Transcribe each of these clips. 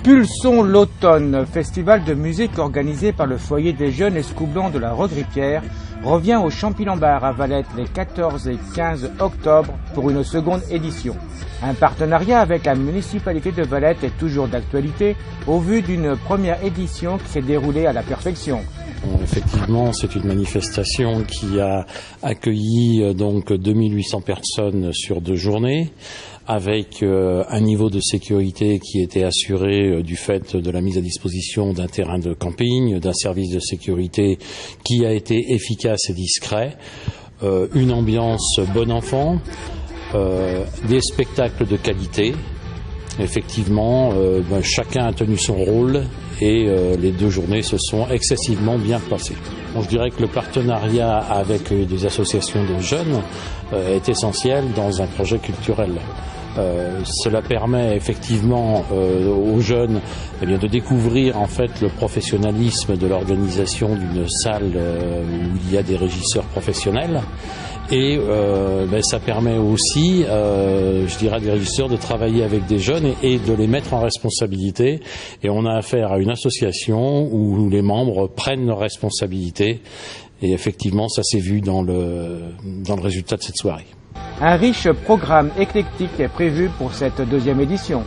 Pulsons l'automne, festival de musique organisé par le foyer des jeunes escoublants de la Rodripière, revient au Champy-Lambart à Valette les 14 et 15 octobre pour une seconde édition. Un partenariat avec la municipalité de Valette est toujours d'actualité au vu d'une première édition qui s'est déroulée à la perfection. Effectivement, c'est une manifestation qui a accueilli donc 2800 personnes sur 2 journées, avec un niveau de sécurité qui était assuré du fait de la mise à disposition d'un terrain de camping, d'un service de sécurité qui a été efficace et discret, une ambiance bon enfant, des spectacles de qualité. Effectivement, chacun a tenu son rôle et les 2 journées se sont excessivement bien passées. Je dirais que le partenariat avec des associations de jeunes est essentiel dans un projet culturel. Cela permet effectivement aux jeunes de découvrir en fait le professionnalisme de l'organisation d'une salle où il y a des régisseurs professionnels. Et ça permet aussi, je dirais, à des régisseurs de travailler avec des jeunes et de les mettre en responsabilité. Et on a affaire à une association où les membres prennent leurs responsabilités. Et effectivement, ça s'est vu dans le résultat de cette soirée. Un riche programme éclectique est prévu pour cette 2e édition.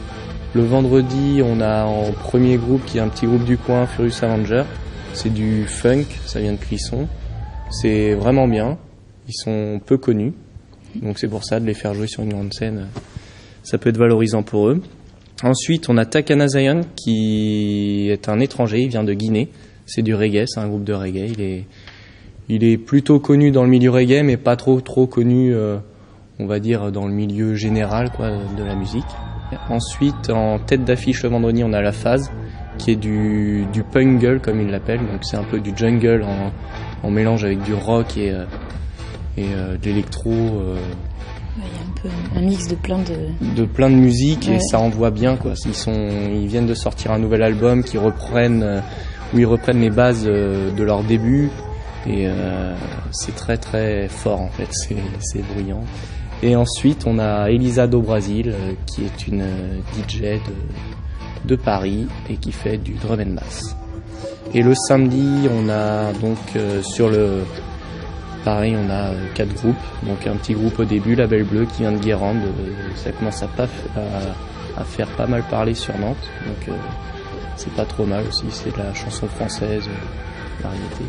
Le vendredi, on a en premier groupe, qui est un petit groupe du coin, Furious Avenger. C'est du funk, ça vient de Clisson. C'est vraiment bien. Ils sont peu connus, donc c'est pour ça de les faire jouer sur une grande scène, ça peut être valorisant pour eux. Ensuite, on a Takana Zion, qui est un étranger, il vient de Guinée. C'est du reggae, c'est un groupe de reggae. Il est plutôt connu dans le milieu reggae, mais pas trop connu, on va dire, dans le milieu général de la musique. Ensuite, en tête d'affiche le vendredi, on a La Phase, qui est du pungle, comme ils l'appellent. Donc c'est un peu du jungle en mélange avec du rock et de l'électro. Il y a un peu un mix de plein de musiques, et ça envoie bien, quoi. Ils viennent de sortir un nouvel album où ils reprennent les bases de leur début, et c'est très très fort en fait, c'est bruyant. Et ensuite on a Elisa do Brasil, qui est une DJ de Paris et qui fait du drum and bass. Et le samedi, on a donc pareil, on a 4 groupes. Donc un petit groupe au début, La Belle Bleue, qui vient de Guérande. Ça commence à faire pas mal parler sur Nantes. Donc c'est pas trop mal aussi, c'est de la chanson française, variété.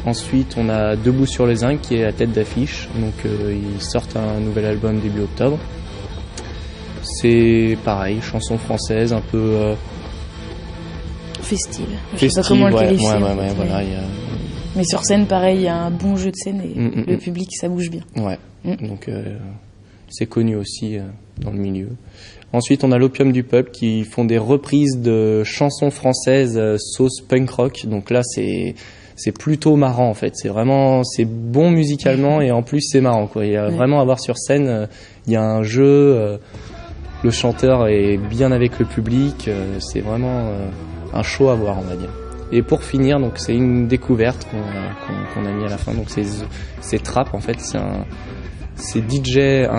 Ensuite, on a Debout sur les Zincs, qui est à tête d'affiche. Donc ils sortent un nouvel album début octobre. C'est pareil, chanson française, un peu festive. Je sais pas comment le qualifier. Voilà. Mais sur scène, pareil, il y a un bon jeu de scène et le public, ça bouge bien. Ouais, donc c'est connu aussi dans le milieu. Ensuite, on a l'Opium du Peuple, qui font des reprises de chansons françaises sauce punk rock. Donc là, c'est plutôt marrant en fait. C'est bon musicalement et en plus c'est marrant, quoi. Il y a vraiment à voir sur scène. Il y a un jeu. Le chanteur est bien avec le public. C'est vraiment un show à voir, on va dire. Et pour finir, donc c'est une découverte qu'on a mis à la fin. Donc c'est trap en fait. C'est un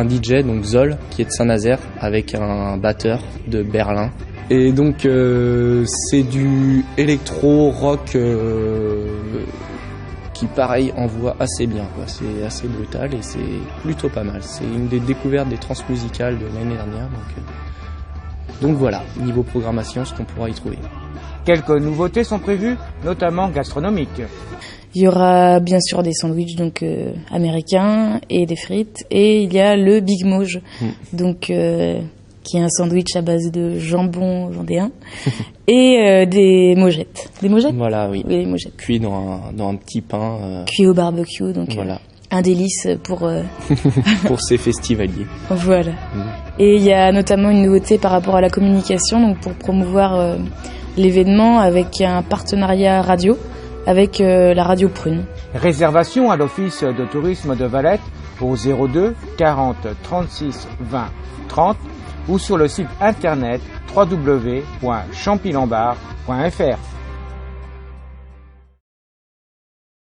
DJ donc Zol, qui est de Saint-Nazaire, avec un batteur de Berlin. Et donc c'est du électro rock qui pareil envoie assez bien, quoi. C'est assez brutal et c'est plutôt pas mal. C'est une des découvertes des transmusicales de l'année dernière. Donc voilà, niveau programmation, ce qu'on pourra y trouver. Quelques nouveautés sont prévues, notamment gastronomiques. Il y aura bien sûr des sandwichs américains et des frites, et il y a le Big Mauge, qui est un sandwich à base de jambon vendéen et des mojettes. Des mojettes ? Voilà, oui. Oui, des mojettes. Cuit dans un petit pain. Cuit au barbecue, donc voilà. Un délice pour pour ces festivaliers. Voilà. Et il y a notamment une nouveauté par rapport à la communication, donc pour promouvoir l'événement avec un partenariat radio avec la radio Prune. Réservation à l'Office de tourisme de Valette au 02 40 36 20 30 ou sur le site internet www.champylambart.fr.